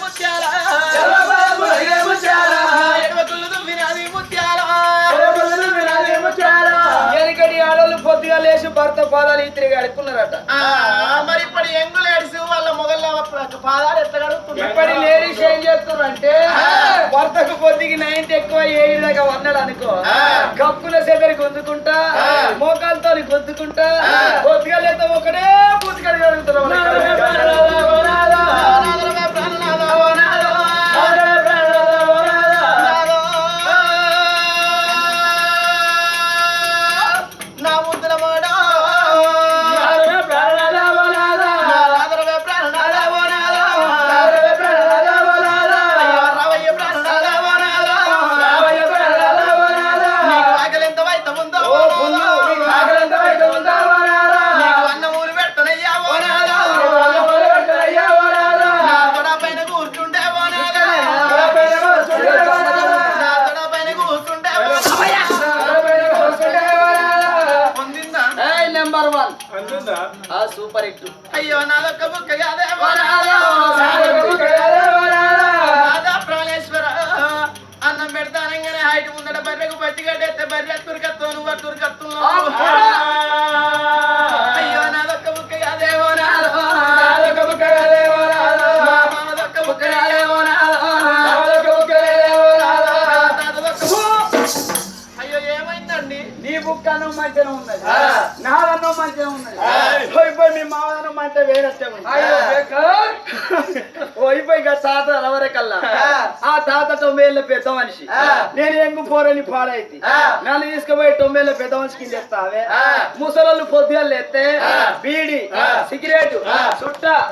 ముత్యాల ఎడవకుళ్ళు దువ్వినది ముత్యాల ఎనకటి ఆడోళ్ళు పొద్దుగా లేచి భర్త పాదాలు తిరిగి అడుక్కున్నారట. మరి ఇప్పుడు ఎంగులు ఏడిసి వాళ్ళ మొగళ్ళ పాదాలు ఎట్లా కడుగుతున్నారు? ఇప్పటి లేడీస్ ఏం చేస్తున్నారంటే భర్తకు పొద్దుకి 90 ఎక్కువ 7 దాకా వన్నాడు అనుకో, కప్పుల సెదరి గొంతుకుంటా మోకాలతో గొంతుకుంటా పొద్దుగా లేదా ఒకటే పూతికడి కడుగుతున్నారు. Super hit. అయ్యో నాదొక్క బుక్క కాదే ప్రాణేశ్వర అన్నం పెడతానంగానే హైట్ ముందట బర్రెకు పచ్చి గడ్డెత్తే బర్రె తురికత్తు నువ్వు తురికత్తు. అయ్యో నాదొక్క బుక్క కాదేవో నాదొక్క బుక్క కాదేవో నాదొక్క బుక్క కాదేవో అయ్యో ఏమైందండి? నీ బుక్ అన్నం మంచిగా ఉన్నది, నాదన్నం మంచిగా ఉన్నది, మీ మావదనం అంటే వేరే పోయిపోయి తాత రవరకల్లా ఆ తాత 90 పెద్ద మనిషి, నేను ఎంగు పోరని పాడైతే నన్ను తీసుకుపోయి 90 పెద్ద మనిషి కింద ఎత్తావే. ముసలు పొద్దుగా ఎత్తే బీడి సిగరెట్ చుట్ట